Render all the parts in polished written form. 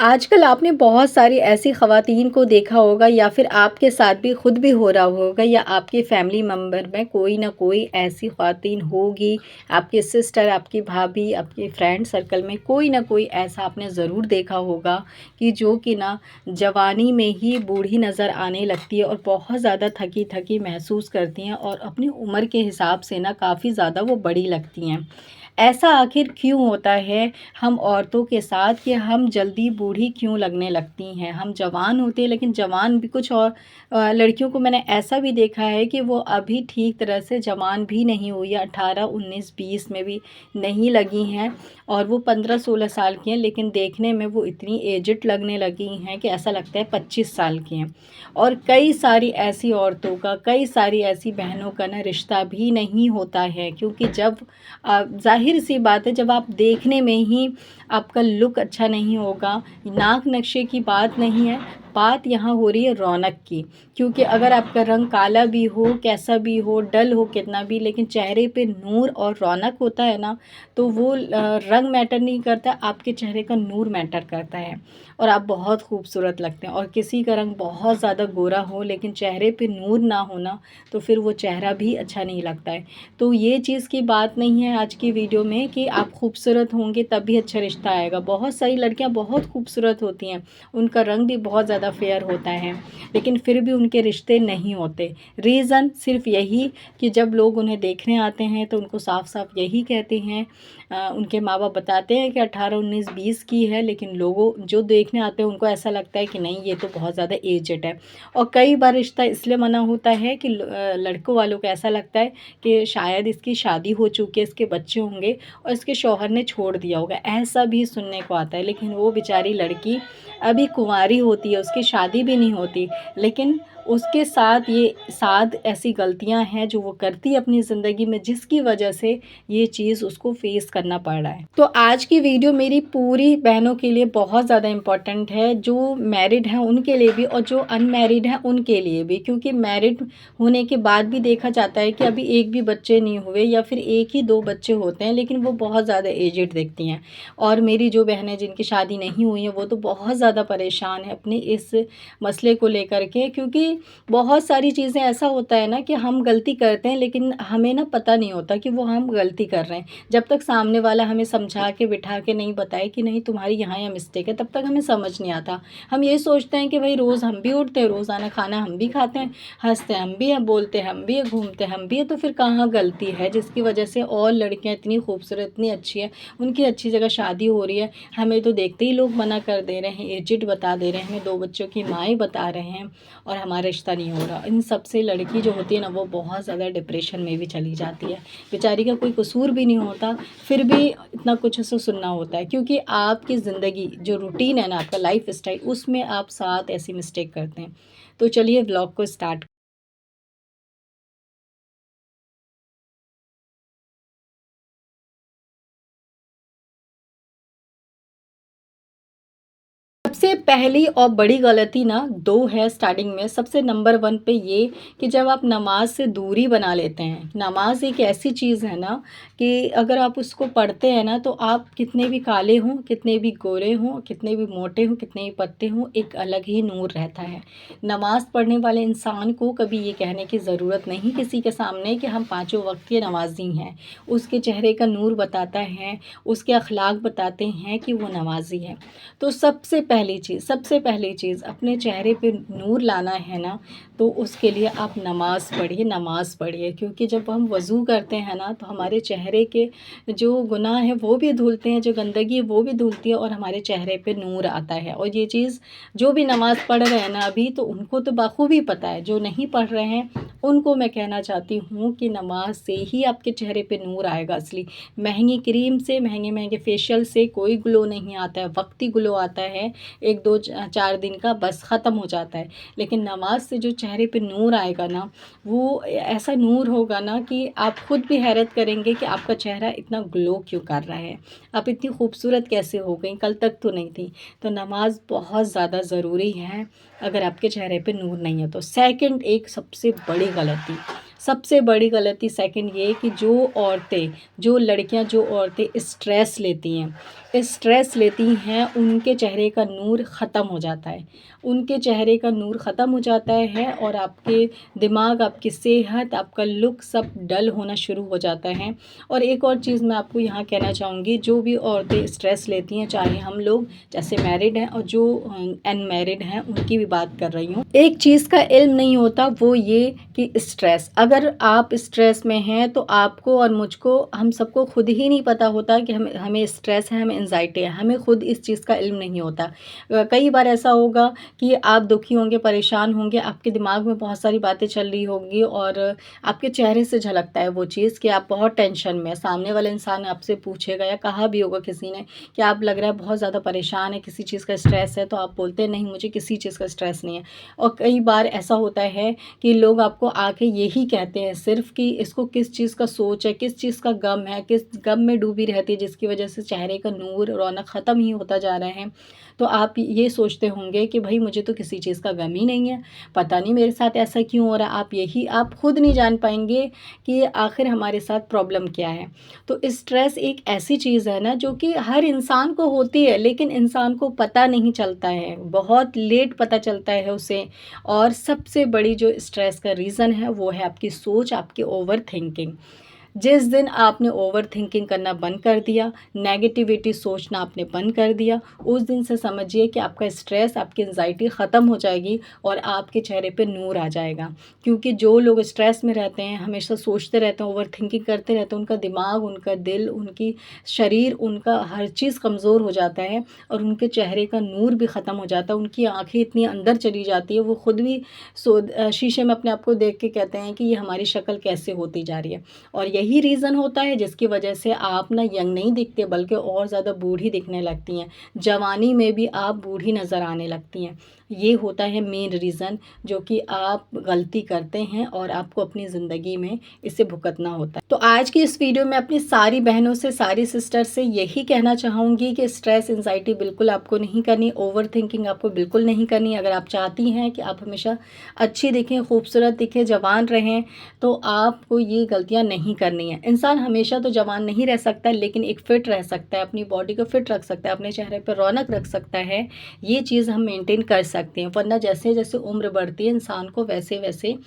आजकल आपने बहुत सारी ऐसी ख़वातीन को देखा होगा या फिर आपके साथ भी खुद भी हो रहा होगा या आपके फैमिली मेम्बर में कोई ना कोई ऐसी ख़वातीन होगी, आपकी सिस्टर, आपकी भाभी, आपके फ्रेंड सर्कल में कोई ना कोई ऐसा आपने ज़रूर देखा होगा कि जो कि ना जवानी में ही बूढ़ी नज़र आने लगती है और बहुत ज़्यादा थकी-थकी महसूस करती हैं और अपनी उम्र के हिसाब से ना काफ़ी ज़्यादा वो बड़ी लगती हैं। ऐसा आखिर क्यों होता है हम औरतों के साथ कि हम जल्दी बूढ़ी क्यों लगने लगती हैं? हम जवान होते हैं लेकिन जवान भी कुछ और लड़कियों को मैंने ऐसा भी देखा है कि वो अभी ठीक तरह से जवान भी नहीं हुई है, 18, 19, 20 में भी नहीं लगी हैं और वो 15-16 साल की हैं, लेकिन देखने में वो इतनी एज्ड लगने लगी हैं कि ऐसा लगता है 25 साल की हैं। और कई सारी ऐसी औरतों का, कई सारी ऐसी बहनों का ना रिश्ता भी नहीं होता है, क्योंकि जब ज़ाहिर-सी बात है, जब आप देखने में ही आपका लुक अच्छा नहीं होगा, नाक नक्शे की बात नहीं है, बात यहाँ हो रही है रौनक की। क्योंकि अगर आपका रंग काला भी हो, कैसा भी हो, डल हो कितना भी, लेकिन चेहरे पे नूर और रौनक होता है ना, तो वो रंग मैटर नहीं करता, आपके चेहरे का नूर मैटर करता है और आप बहुत खूबसूरत लगते हैं। और किसी का रंग बहुत ज़्यादा गोरा हो लेकिन चेहरे पे नूर ना हो ना, तो फिर वो चेहरा भी अच्छा नहीं लगता है। तो ये चीज़ की बात नहीं है आज की वीडियो में कि आप खूबसूरत होंगे तभी अच्छा रिश्ता आएगा। बहुत सारी लड़कियां बहुत खूबसूरत होती हैं, उनका रंग भी बहुत ज़्यादा फेयर होता है, लेकिन फिर भी उनके रिश्ते नहीं होते। रीज़न सिर्फ यही कि जब लोग उन्हें देखने आते हैं तो उनको साफ साफ यही कहते हैं, उनके माँ बाप बताते हैं कि 18, 19, 20 की है, लेकिन लोगों जो देखने आते हैं उनको ऐसा लगता है कि नहीं, ये तो बहुत ज़्यादा एजड है। और कई बार रिश्ता इसलिए मना होता है कि लड़कों वालों को ऐसा लगता है कि शायद इसकी शादी हो चुकी है, इसके बच्चे होंगे और इसके शौहर ने छोड़ दिया होगा, ऐसा भी सुनने को आता है। लेकिन वो बेचारी लड़की अभी कुंवारी होती है, उसकी शादी भी नहीं होती, लेकिन उसके साथ ये 7 ऐसी गलतियां हैं जो वो करती है अपनी ज़िंदगी में, जिसकी वजह से ये चीज़ उसको फेस करना पड़ रहा है। तो आज की वीडियो मेरी पूरी बहनों के लिए बहुत ज़्यादा इम्पोर्टेंट है, जो मैरिड हैं उनके लिए भी और जो अनमैरिड हैं उनके लिए भी, क्योंकि मैरिड होने के बाद भी देखा जाता है कि अभी एक भी बच्चे नहीं हुए या फिर 1 ही 2 बच्चे होते हैं, लेकिन वो बहुत ज़्यादा एजेड दिखती हैं। और मेरी जो बहनें जिनकी शादी नहीं हुई है वो तो बहुत ज़्यादा परेशान है अपने इस मसले को लेकर के, क्योंकि बहुत सारी चीज़ें ऐसा होता है ना कि हम गलती करते हैं लेकिन हमें ना पता नहीं होता कि वो हम गलती कर रहे हैं। जब तक सामने वाला हमें समझा के बिठा के नहीं बताए कि नहीं तुम्हारी यहाँ यह मिस्टेक है, तब तक हमें समझ नहीं आता। हम ये सोचते हैं कि भाई रोज़ हम भी उठते हैं, रोज़ाना खाना हम भी खाते हैं, हँसते हम भी हैं, बोलते हम भी हैं, घूमते हम भी हैं, तो फिर कहाँ गलती है जिसकी वजह से और लड़कियाँ इतनी खूबसूरत, इतनी अच्छी हैं, उनकी अच्छी जगह शादी हो रही है, हमें तो देखते ही लोग मना कर दे रहे हैं, एजिड बता दे रहे हैं, हमें 2 बच्चों की माएँ बता रहे हैं और हमारा रिश्ता नहीं हो रहा। इन सब से लड़की जो होती है ना, वो बहुत ज़्यादा डिप्रेशन में भी चली जाती है। बेचारी का कोई कसूर भी नहीं होता, फिर भी इतना कुछ उसे सुनना होता है, क्योंकि आपकी ज़िंदगी जो रूटीन है ना, आपका लाइफ़स्टाइल, उसमें आप 7 ऐसी मिस्टेक करते हैं। तो चलिए व्लॉग को स्टार्ट। सबसे पहली और बड़ी गलती ना 2 है स्टार्टिंग में। सबसे नंबर 1 पे ये कि जब आप नमाज़ से दूरी बना लेते हैं। नमाज़ एक ऐसी चीज़ है ना कि अगर आप उसको पढ़ते हैं ना, तो आप कितने भी काले हों, कितने भी गोरे हों, कितने भी मोटे हों, कितने भी पतले हों, एक अलग ही नूर रहता है। नमाज़ पढ़ने वाले इंसान को कभी ये कहने की ज़रूरत नहीं किसी के सामने कि हम पाँचों वक़्त के नमाज़ी हैं। उसके चेहरे का नूर बताता है, उसके अखलाक बताते हैं कि वो नमाज़ी है। तो सबसे पहली चीज़ अपने चेहरे पे नूर लाना है ना, तो उसके लिए आप नमाज़ पढ़िए, क्योंकि जब हम वज़ू करते हैं ना, तो हमारे चेहरे के जो गुनाह हैं वो भी धुलते हैं, जो गंदगी है वो भी धुलती है और हमारे चेहरे पे नूर आता है। और ये चीज़ जो भी नमाज़ पढ़ रहे हैं ना अभी, तो उनको तो बखूबी पता है। जो नहीं पढ़ रहे हैं उनको मैं कहना चाहती हूँ कि नमाज से ही आपके चेहरे पे नूर आएगा असली। महंगी क्रीम से, महंगे फेशियल से कोई ग्लो नहीं आता है, वक्ती ग्लो आता है, 1-2 4 दिन का, बस ख़त्म हो जाता है। लेकिन नमाज से जो चेहरे पे नूर आएगा ना, वो ऐसा नूर होगा ना कि आप खुद भी हैरत करेंगे कि आपका चेहरा इतना ग्लो क्यों कर रहा है, आप इतनी खूबसूरत कैसे हो गई, कल तक तो नहीं थी। तो नमाज बहुत ज़्यादा ज़रूरी है अगर आपके चेहरे पे नूर नहीं है तो। सेकंड, एक सबसे बड़ी गलती, सबसे बड़ी गलती सेकंड ये कि जो औरतें स्ट्रेस लेती हैं उनके चेहरे का नूर ख़त्म हो जाता है। उनके चेहरे का नूर ख़त्म हो जाता है और आपके दिमाग, आपकी सेहत, आपका लुक सब डल होना शुरू हो जाता है। और एक और चीज़ मैं आपको यहाँ कहना चाहूँगी, जो भी औरतें स्ट्रेस लेती हैं, चाहे हम लोग जैसे मैरिड हैं और जो अनमैरिड हैं, उनकी भी बात कर रही हूँ। एक चीज़ का इल्म नहीं होता, वो ये कि स्ट्रेस, अगर आप स्ट्रेस में हैं तो आपको और मुझको, हम सबको खुद ही नहीं पता होता कि हमें स्ट्रेस है, हमें एंजाइटी है, हमें खुद इस चीज़ का इल्म नहीं होता। कई बार ऐसा होगा कि आप दुखी होंगे, परेशान होंगे, आपके दिमाग में बहुत सारी बातें चल रही होंगी और आपके चेहरे से झलकता है वो चीज़ कि आप बहुत टेंशन में। सामने वाला इंसान आपसे पूछेगा या कहा भी होगा किसी ने कि आप लग रहा है बहुत ज़्यादा परेशान है, किसी चीज़ का स्ट्रेस है, तो आप बोलते हैं नहीं मुझे किसी चीज़ का स्ट्रेस नहीं है। और कई बार ऐसा होता है कि लोग आपको आके यही कहते हैं सिर्फ़ कि इसको किस चीज़ का सोच है, किस चीज़ का गम है, किस गम में डूबी रहती है जिसकी वजह से चेहरे का नूर, रौनक ख़त्म ही होता जा रहा है। तो आप ये सोचते होंगे कि भाई मुझे तो किसी चीज़ का गम ही नहीं है, पता नहीं मेरे साथ ऐसा क्यों हो रहा है। आप खुद नहीं जान पाएँगे कि आखिर हमारे साथ प्रॉब्लम क्या है। तो स्ट्रेस एक ऐसी चीज़ है ना जो कि हर इंसान को होती है, लेकिन इंसान को पता नहीं चलता है, बहुत लेट पता चलता है उसे। और सबसे बड़ी जो स्ट्रेस का रीज़न है वो है आपकी सोच, आपकी ओवरथिंकिंग। जिस दिन आपने ओवरथिंकिंग करना बंद कर दिया, नेगेटिविटी सोचना आपने बंद कर दिया, उस दिन से समझिए कि आपका स्ट्रेस, आपकी एंग्ज़ायटी ख़त्म हो जाएगी और आपके चेहरे पे नूर आ जाएगा। क्योंकि जो लोग स्ट्रेस में रहते हैं, हमेशा सोचते रहते हैं, ओवरथिंकिंग करते रहते हैं, उनका दिमाग, उनका दिल, उनकी शरीर, उनका हर चीज़ कमज़ोर हो जाता है और उनके चेहरे का नूर भी ख़त्म हो जाता है। उनकी आँखें इतनी अंदर चली जाती है, वो खुद भी शीशे में अपने आप को देख के कहते हैं कि ये हमारी शक्ल कैसे होती जा रही है। और यही रीज़न होता है जिसकी वजह से आप ना यंग नहीं दिखते, बल्कि और ज़्यादा बूढ़ी दिखने लगती हैं। जवानी में भी आप बूढ़ी नज़र आने लगती हैं। ये होता है मेन रीज़न जो कि आप गलती करते हैं और आपको अपनी ज़िंदगी में इसे भुगतना होता है। तो आज की इस वीडियो में अपनी सारी बहनों से, सारी सिस्टर से यही कहना चाहूँगी कि स्ट्रेस, एंग्ज़ायटी बिल्कुल आपको नहीं करनी, ओवरथिंकिंग आपको बिल्कुल नहीं करनी। अगर आप चाहती हैं कि आप हमेशा अच्छी दिखें, खूबसूरत दिखें, जवान रहें, तो आपको ये गलतियाँ नहीं करनी है। इंसान हमेशा तो जवान नहीं रह सकता, लेकिन एक फ़िट रह सकता है, अपनी बॉडी को फ़िट रख सकता है, अपने चेहरे पर रौनक रख सकता है। ये चीज़ हम मेंटेन कर सकते हैं, वरना जैसे-जैसे उम्र बढ़ती है इंसान को वैसे-वैसे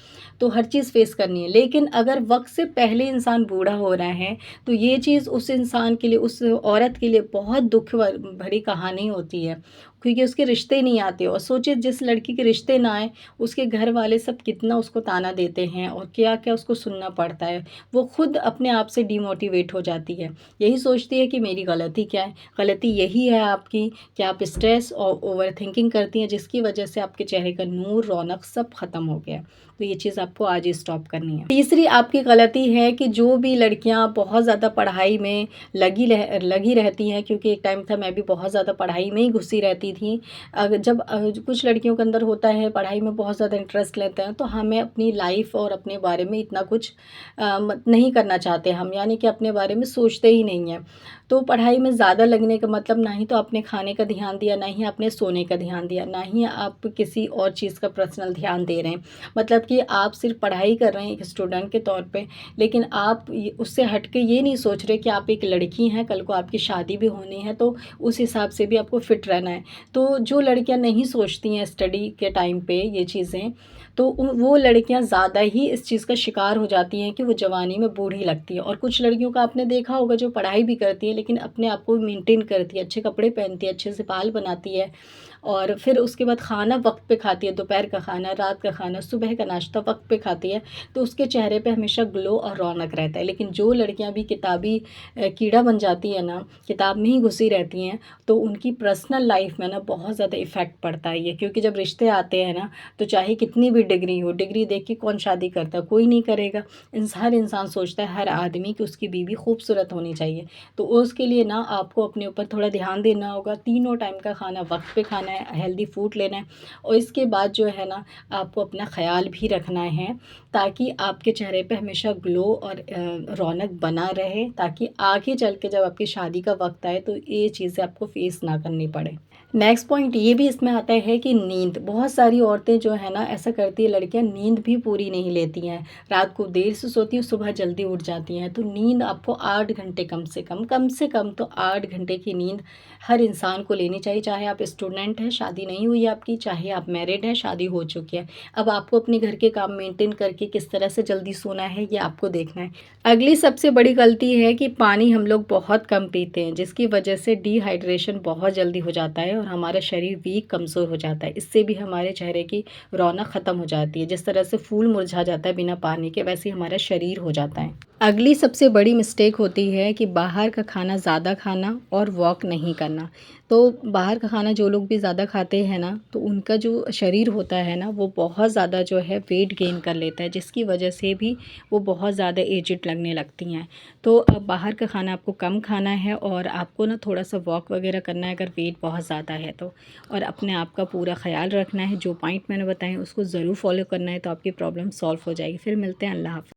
तो हर चीज़ फ़ेस करनी है। लेकिन अगर वक़्त से पहले इंसान बूढ़ा हो रहा है, तो ये चीज़ उस इंसान के लिए, उस औरत के लिए बहुत दुःख भरी कहानी होती है, क्योंकि उसके रिश्ते नहीं आते। और सोचिए जिस लड़की के रिश्ते ना आए, उसके घर वाले सब कितना उसको ताना देते हैं और क्या-क्या उसको सुनना पड़ता है। वो खुद अपने आप से डिमोटिवेट हो जाती है। यही सोचती है कि मेरी गलती क्या है? गलती यही है आपकी कि आप स्ट्रेस और ओवरथिंकिंग करती हैं, जिसकी वजह से आपके चेहरे का नूर, रौनक सब ख़त्म हो गया। तो ये चीज़ आपको आज ही स्टॉप करनी है। तीसरी आपकी गलती है कि जो भी लड़कियाँ बहुत ज़्यादा पढ़ाई में लगी रहती हैं, क्योंकि एक टाइम था मैं भी बहुत ज़्यादा पढ़ाई में ही घुसी रहती थी। जब कुछ लड़कियों के अंदर होता है, पढ़ाई में बहुत ज़्यादा इंटरेस्ट लेते हैं, तो हमें अपनी लाइफ़ और अपने बारे में इतना कुछ नहीं करना चाहते हम, यानी कि अपने बारे में सोचते ही नहीं हैं। तो पढ़ाई में ज़्यादा लगने का मतलब ना ही तो आपने खाने का ध्यान दिया, ना ही आपने सोने का ध्यान दिया, ना ही आप किसी और चीज़ का पर्सनल ध्यान दे रहे हैं। मतलब कि आप सिर्फ़ पढ़ाई कर रहे हैं एक स्टूडेंट के तौर पे, लेकिन आप ये उससे हट के ये नहीं सोच रहे कि आप एक लड़की हैं, कल को आपकी शादी भी होनी है, तो उस हिसाब से भी आपको फ़िट रहना है। तो जो लड़कियां नहीं सोचती हैं स्टडी के टाइम पे ये चीज़ें, तो वो लड़कियां ज़्यादा ही इस चीज़ का शिकार हो जाती हैं कि वो जवानी में बूढ़ी लगती है। और कुछ लड़कियों का आपने देखा होगा जो पढ़ाई भी करती है, लेकिन अपने आप को मेंटेन करती है, अच्छे कपड़े पहनती है, अच्छे से बाल बनाती है और फिर उसके बाद खाना वक्त पे खाती है, दोपहर का खाना, रात का खाना, सुबह का नाश्ता वक्त पे खाती है, तो उसके चेहरे पे हमेशा ग्लो और रौनक रहता है। लेकिन जो लड़कियां भी किताबी कीड़ा बन जाती है ना, किताब में ही घुसी रहती हैं, तो उनकी पर्सनल लाइफ में ना बहुत ज़्यादा इफ़ेक्ट पड़ता है ये। क्योंकि जब रिश्ते आते हैं ना, तो चाहे कितनी भी डिग्री हो, डिग्री देख के कौन शादी करता है? कोई नहीं करेगा। हर इंसान सोचता है, हर आदमी, कि उसकी बीवी खूबसूरत होनी चाहिए। तो उसके लिए ना आपको अपने ऊपर थोड़ा ध्यान देना होगा। तीनों टाइम का खाना वक्त पे खाना है, हेल्दी फूड लेना है और इसके बाद जो है ना, आपको अपना ख़्याल भी रखना है, ताकि आपके चेहरे पे हमेशा ग्लो और रौनक बना रहे, ताकि आगे चल के जब आपकी शादी का वक्त आए तो ये चीज़ें आपको फेस ना करनी पड़े। नेक्स्ट पॉइंट ये भी इसमें आता है कि नींद, बहुत सारी औरतें जो है ना ऐसा करती है, लड़कियां नींद भी पूरी नहीं लेती हैं, रात को देर से सोती हैं, सुबह जल्दी उठ जाती हैं। तो नींद आपको 8 घंटे कम से कम तो 8 घंटे की नींद हर इंसान को लेनी चाहिए, चाहे आप स्टूडेंट हैं, शादी नहीं हुई है आपकी, चाहे आप मैरिड हैं, शादी हो चुकी है। अब आपको अपने घर के काम मेंटेन करके किस तरह से जल्दी सोना है ये आपको देखना है। अगली सबसे बड़ी गलती है कि पानी हम लोग बहुत कम पीते हैं, जिसकी वजह से डिहाइड्रेशन बहुत जल्दी हो जाता है और हमारा शरीर वीक कमज़ोर हो जाता है। इससे भी हमारे चेहरे की रौनक ख़त्म हो जाती है। जिस तरह से फूल मुरझा जाता है बिना पानी के, वैसे ही हमारा शरीर हो जाता है। अगली सबसे बड़ी मिस्टेक होती है कि बाहर का खाना ज़्यादा खाना और वॉक नहीं करना। तो बाहर का खाना जो लोग भी ज़्यादा खाते हैं ना, तो उनका जो शरीर होता है ना, वो बहुत ज़्यादा जो है वेट गेन कर लेता है, जिसकी वजह से भी वो बहुत ज़्यादा एजिड लगने लगती हैं। तो अब बाहर का खाना आपको कम खाना है और आपको ना थोड़ा सा वॉक वगैरह करना है अगर वेट बहुत ज़्यादा है तो, और अपने आप का पूरा ख्याल रखना है। जो पॉइंट मैंने बताए उसको ज़रूर फॉलो करना है, तो आपकी प्रॉब्लम सॉल्व हो जाएगी। फिर मिलते हैं। अल्लाह हाफ़िज़।